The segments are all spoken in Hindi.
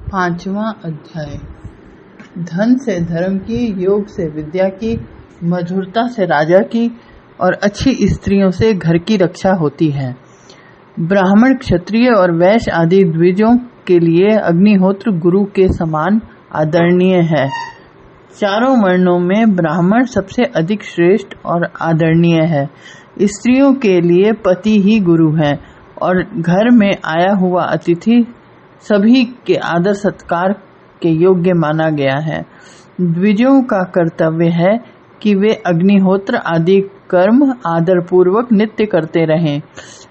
पांचवा अध्याय। धन से धर्म की, योग से विद्या की, मधुरता से राजा की और अच्छी स्त्रियों से घर की रक्षा होती है। ब्राह्मण, क्षत्रिय और वैश्य आदि द्विजों के लिए अग्निहोत्र गुरु के समान आदरणीय है। चारों वर्णों में ब्राह्मण सबसे अधिक श्रेष्ठ और आदरणीय है। स्त्रियों के लिए पति ही गुरु है और घर में आया हुआ अतिथि सभी के आदर सत्कार के योग्य माना गया है। द्विजों का कर्तव्य है कि वे अग्निहोत्र आदि कर्म आदर पूर्वक नित्य करते रहें।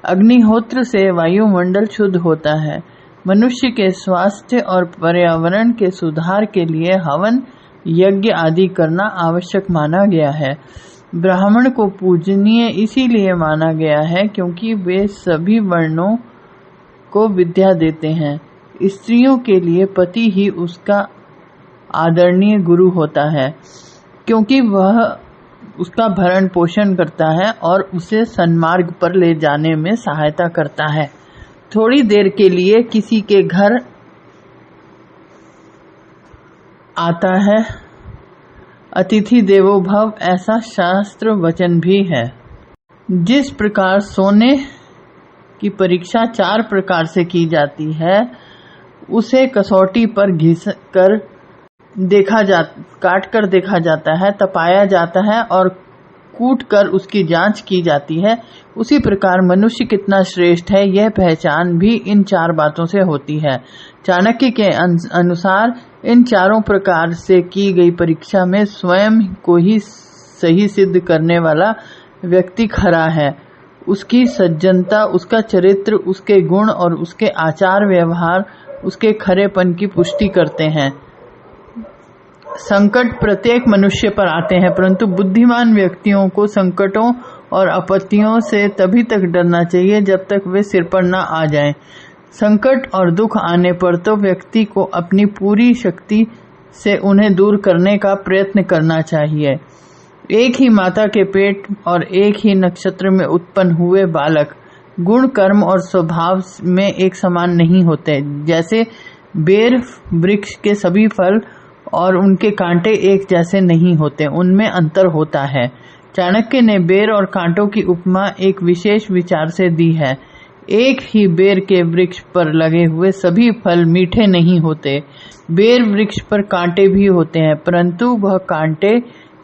अग्निहोत्र से वायुमंडल शुद्ध होता है। मनुष्य के स्वास्थ्य और पर्यावरण के सुधार के लिए हवन, यज्ञ आदि करना आवश्यक माना गया है। ब्राह्मण को पूजनीय इसीलिए माना गया है क्योंकि वे सभी वर्णों को विद्या देते हैं। स्त्रियों के लिए पति ही उसका आदरणीय गुरु होता है क्योंकि वह उसका भरण पोषण करता है और उसे सन्मार्ग पर ले जाने में सहायता करता है। थोड़ी देर के लिए किसी के घर आता है, अतिथि देवो भव, ऐसा शास्त्र वचन भी है। जिस प्रकार सोने की परीक्षा 4 प्रकार से की जाती है, उसे कसौटी पर घिस कर काट कर देखा जाता है, तपाया जाता है और कूट कर उसकी जांच की जाती है, उसी प्रकार मनुष्य कितना श्रेष्ठ है यह पहचान भी इन 4 बातों से होती है। चाणक्य के अनुसार इन 4 प्रकार से की गई परीक्षा में स्वयं को ही सही सिद्ध करने वाला व्यक्ति खरा है। उसकी सज्जनता, उसका चरित्र, उसके गुण और उसके आचार व्यवहार उसके खरेपन की पुष्टि करते हैं। संकट प्रत्येक मनुष्य पर आते हैं, परंतु बुद्धिमान व्यक्तियों को संकटों और आपत्तियों से तभी तक डरना चाहिए जब तक वे सिर पर न आ जाएं। संकट और दुख आने पर तो व्यक्ति को अपनी पूरी शक्ति से उन्हें दूर करने का प्रयत्न करना चाहिए। एक ही माता के पेट और एक ही नक्षत्र में उत्पन्न हुए बालक गुण, कर्म और स्वभाव में एक समान नहीं होते। जैसे बेर वृक्ष के सभी फल और उनके कांटे एक जैसे नहीं होते, उनमें अंतर होता है। चाणक्य ने बेर और कांटों की उपमा एक विशेष विचार से दी है। एक ही बेर के वृक्ष पर लगे हुए सभी फल मीठे नहीं होते। बेर वृक्ष पर कांटे भी होते हैं, परंतु वह कांटे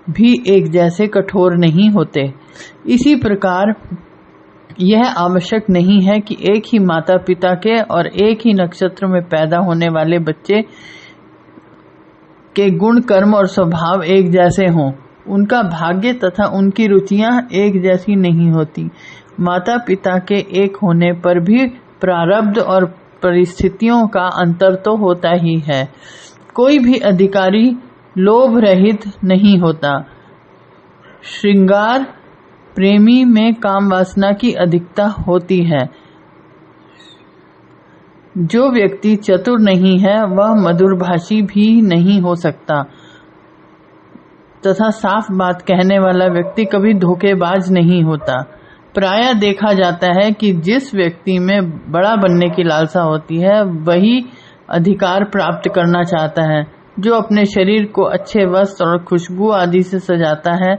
भी एक जैसे कठोर नहीं होते। इसी प्रकार यह आवश्यक नहीं है कि एक ही माता पिता के और एक ही नक्षत्र में पैदा होने वाले बच्चे के गुण, कर्म और स्वभाव एक जैसे हों। उनका भाग्य तथा उनकी रुचियां एक जैसी नहीं होती। माता पिता के एक होने पर भी प्रारब्ध और परिस्थितियों का अंतर तो होता ही है। कोई भी अधिकारी लोभ रहित नहीं होता। श्रृंगार प्रेमी में काम वासना की अधिकता होती है। जो व्यक्ति चतुर नहीं है वह मधुरभाषी भी नहीं हो सकता तथा साफ बात कहने वाला व्यक्ति कभी धोखेबाज नहीं होता। प्रायः देखा जाता है कि जिस व्यक्ति में बड़ा बनने की लालसा होती है वही अधिकार प्राप्त करना चाहता है। जो अपने शरीर को अच्छे वस्त्र और खुशबू आदि से सजाता है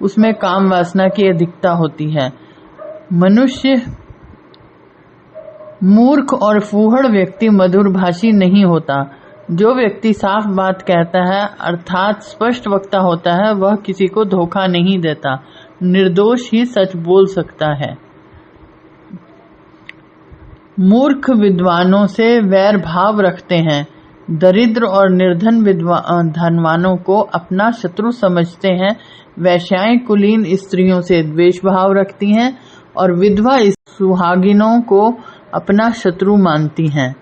उसमें काम वासना की अधिकता होती है। मनुष्य मूर्ख और फूहड़ व्यक्ति मधुरभाषी नहीं होता। जो व्यक्ति साफ बात कहता है अर्थात स्पष्ट वक्ता होता है वह किसी को धोखा नहीं देता, निर्दोष ही सच बोल सकता है। मूर्ख विद्वानों से वैर भाव रखते हैं। दरिद्र और निर्धन धनवानों को अपना शत्रु समझते हैं। वैश्याएं कुलीन स्त्रियों से द्वेष भाव रखती हैं और विधवा सुहागिनों को अपना शत्रु मानती हैं।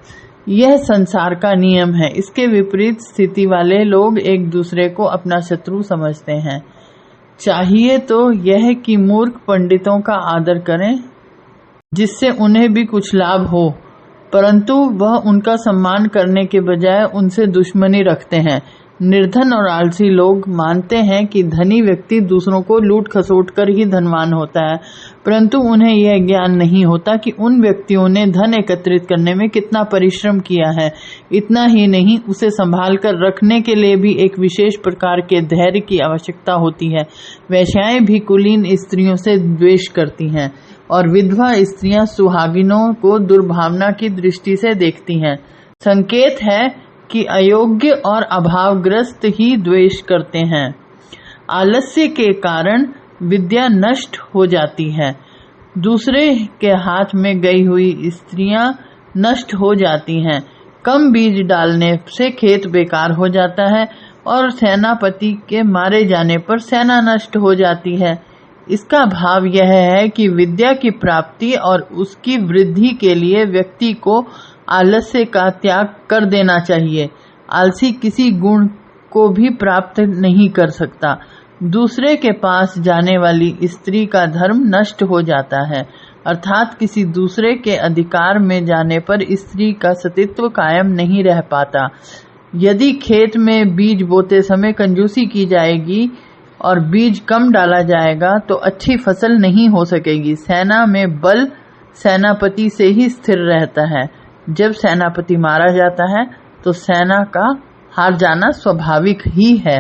यह संसार का नियम है। इसके विपरीत स्थिति वाले लोग एक दूसरे को अपना शत्रु समझते हैं। चाहिए तो यह कि मूर्ख पंडितों का आदर करें जिससे उन्हें भी कुछ लाभ हो, परंतु वह उनका सम्मान करने के बजाय उनसे दुश्मनी रखते हैं। निर्धन और आलसी लोग मानते हैं कि धनी व्यक्ति दूसरों को लूट खसोट कर ही धनवान होता है, परंतु उन्हें यह ज्ञान नहीं होता कि उन व्यक्तियों ने धन एकत्रित करने में कितना परिश्रम किया है। इतना ही नहीं, उसे संभाल कर रखने के लिए भी एक विशेष प्रकार के धैर्य की आवश्यकता होती है। वेश्याएं भी कुलीन स्त्रियों से द्वेष करती हैं और विधवा स्त्रियां सुहागिनों को दुर्भावना की दृष्टि से देखती हैं। संकेत है कि अयोग्य और अभावग्रस्त ही द्वेष करते हैं। आलस्य के कारण विद्या नष्ट हो जाती है। दूसरे के हाथ में गई हुई स्त्रियां नष्ट हो जाती हैं। कम बीज डालने से खेत बेकार हो जाता है और सेनापति के मारे जाने पर सेना नष्ट हो जाती है। इसका भाव यह है कि विद्या की प्राप्ति और उसकी वृद्धि के लिए व्यक्ति को आलस्य का त्याग कर देना चाहिए। आलसी किसी गुण को भी प्राप्त नहीं कर सकता। दूसरे के पास जाने वाली स्त्री का धर्म नष्ट हो जाता है, अर्थात किसी दूसरे के अधिकार में जाने पर स्त्री का सतीत्व कायम नहीं रह पाता। यदि खेत में बीज बोते समय कंजूसी की जाएगी और बीज कम डाला जाएगा तो अच्छी फसल नहीं हो सकेगी। सेना में बल सेनापति से ही स्थिर रहता है। जब सेनापति मारा जाता है तो सेना का हार जाना स्वाभाविक ही है।